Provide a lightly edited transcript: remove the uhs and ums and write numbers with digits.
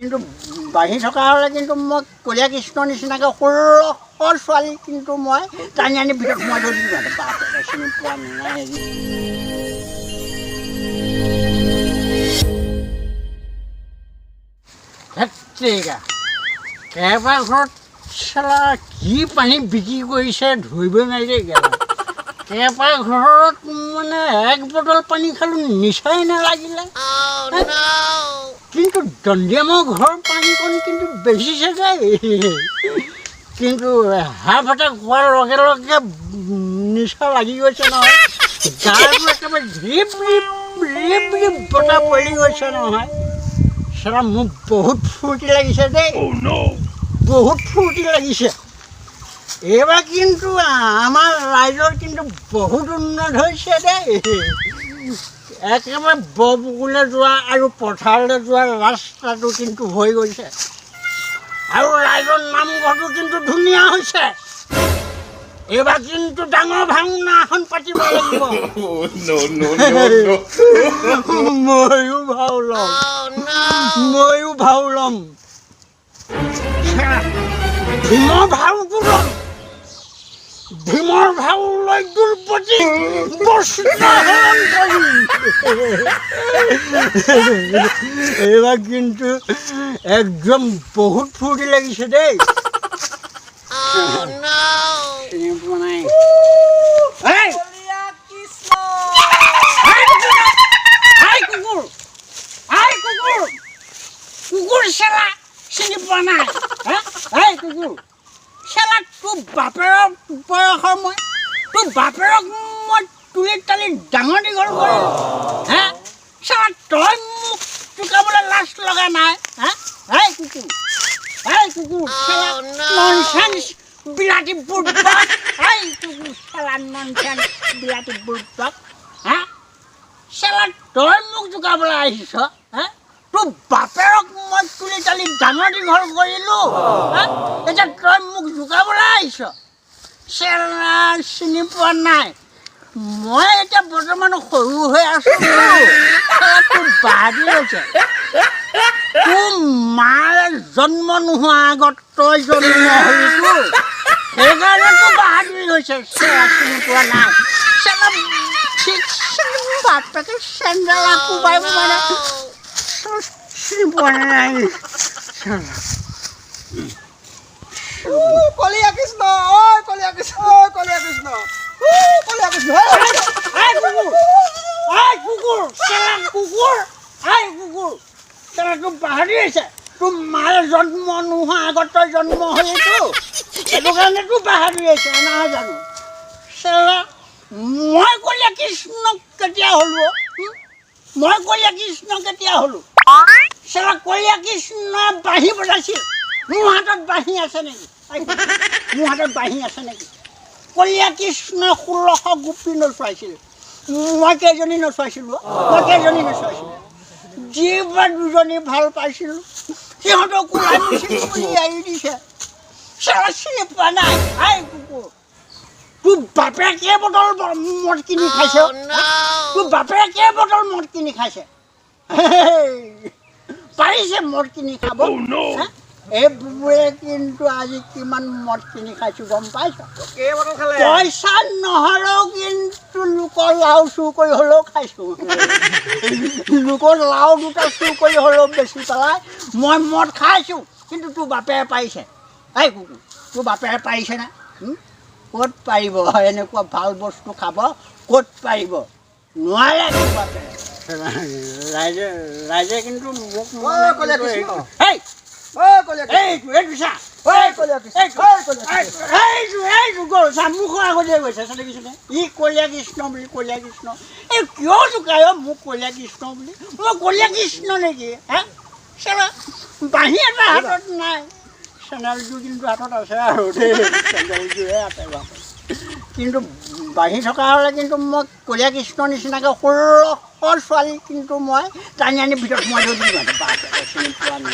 কিন্তু বাঢ়ি থকা হ'লে কিন্তু মই কলীয়া কৃষ্ণৰ নিচিনাকৈ 16শ ছোৱালী কিন্তু মই টানি আনি ভিতৰত সোমাই থৈ দিলোঁ বাপেকে চিনি পোৱা নাই হেত্তেৰিকা কেইবা ঘৰত চালা কি পানী বিক্ৰী কৰিছে ধৰিবই নোৱাৰি কেইবা ঘৰত মানে 1 বটল পানী খালোঁ নিচাই নালাগিলে কিন্তু দণ্ডিয়ামৰ ঘৰৰ পানীকণ কিন্তু বেছিছে দেই কিন্তু হাঁহ ভাতা খোৱাৰ লগে লগে নিচা লাগি গৈছে নহয় গাটো একেবাৰে ৰিপ বতাহ পৰি গৈছে নহয় চালা মোক বহুত ফূৰ্তি লাগিছে দেই বহুত ফূৰ্তি লাগিছে এইবাৰ কিন্তু আমাৰ ৰাইজৰ কিন্তু বহুত উন্নত হৈছে দেই একেবাৰে বৰপুখুৰীলৈ যোৱা আৰু পথাৰলৈ যোৱা ৰাস্তাটো কিন্তু হৈ গৈছে আৰু ৰাইজৰ নামঘৰটো কিন্তু ধুনীয়া হৈছে এইবাৰ কিন্তু ডাঙৰ ভাওনা এখন পাতিব লাগিব ময়ো ভাও ল'ম ভীমৰ ভাওটো ল'ম ভীমৰ ভাও লৈ দুৰ্পতি এইবাৰ কিন্তু একদম বহুত ফূৰ্তি লাগিছে দেই চিনি পোৱা নাই কুকুৰ চেলা চিনি পোৱা নাই কুকুৰ চেলা তোৰ বাপেৰৰ বয়সৰ মই তোৰ বাপেৰক মই তুলি তালি ডাঙৰ দীঘল কৰিলোঁ চেলা তই মোক চুকাবলৈ লাজ লগা নাই কুকুৰ কুকুৰ চেলা ননচেন্স বিলাতী বুৰ্বক কুকুৰ চেলা ননচেন্স বিলাতী বুৰ্বক চেলা তই মোক চুকাবলৈ আহিছ তোৰ বাপেৰক মই তুলি তালি ডাঙৰ দীঘল কৰিলোঁ এতিয়া তই মোক জোকাবলৈ আহিছ চেলা চিনি পোৱা নাই মই এতিয়া বৰ্তমান সৰু হৈ আছোঁ তোৰ বাহাদুৰ হৈছে তোৰ মায়ে জন্ম নোহোৱা আগত তই জন্ম হলিতো সেইকাৰণে তোৰ বাহাদুৰি হৈছে চেলা চিনি পোৱা নাই চেলা ঠিক বাপেকে চেণ্ডেল কোবাই মানে চিনি পোৱা নাই কলীয়া কৃষ্ণ কলীয়া কৃষ্ণ কলীয়া কৃষ্ণ কলীয়া কৃষ্ণ কুকুৰ তোৰ বাহাদুৰি হৈছে তোৰ মায়ে জন্ম নোহোৱা আগত তই জন্ম হলিতো সেইটো কাৰণে তোৰ বাহাদুৰি হৈছে নহয় জানো চেলা মই কলীয়া কৃষ্ণক কেতিয়া হ'লো মই কলীয়া কৃষ্ণ কেতিয়া হ'লো চেলা কলীয়া কৃষ্ণই বাঁহী বজাইছিল মোৰ হাতত বাঁহী আছে নেকি মোৰ হাতত বাঁহী আছে নেকি কলীয়া কৃষ্ণই 1600 গোপী নচুৱাইছিল মই কেইজনী নচুৱাইছিলোঁ যি বা দুজনী ভাল পাইছিলোঁ সিহঁতক কোলাই মিছিল বুলি এৰি দিছে চেলা চিনি পোৱা নাই কুকুৰ তোৰ বাপেৰে কেইবটল মদ কিনি খাইছে তোৰ বাপেৰে কেইবটল মদ কিনি খাইছে পাৰিছে মদ কিনি খাব এই বুবুৱে কিন্তু আজি কিমান মদ কিনি খাইছোঁ গম পাইছ পইচা নহ'লেও কিন্তু লোকৰ লাও চুৰ কৰি হ'লেও খাইছোঁ লোকৰ লাও দুটা চুৰ কৰি হ'লেও বেচি পেলাই মই মদ খাইছোঁ কিন্তু তোৰ বাপেৰে পাৰিছে কুকুৰ তোৰ বাপেৰে পাৰিছেনে ক'ত পাৰিব এনেকুৱা ভাল বস্তু খাব ক'ত পাৰিব নোৱাৰে তোৰ বাপেৰে ৰাইজে কিন্তু মোক মুখৰ আগতে গৈছে দেখিছেনে ই কলীয়া কৃষ্ণ বুলি কলীয়া কৃষ্ণ এই কিয় জোকায় মোক কলীয়া কৃষ্ণ বুলি মই কলীয়া কৃষ্ণ নেকি চেলা বাঁহী এটা হাতত নাই চেণ্ডেলযোৰ কিন্তু হাতত আছে আৰু দেই চেণ্ডেলযোৰে আছে কিন্তু বাঢ়ি থকা হ'লে কিন্তু মই কলীয়া কৃষ্ণৰ নিচিনাকৈ 16শ ছোৱালী কিন্তু মই টানি আনি ভিতৰত সোমাই থৈ দিলোঁ বাপেকে চিনি পোৱা নাই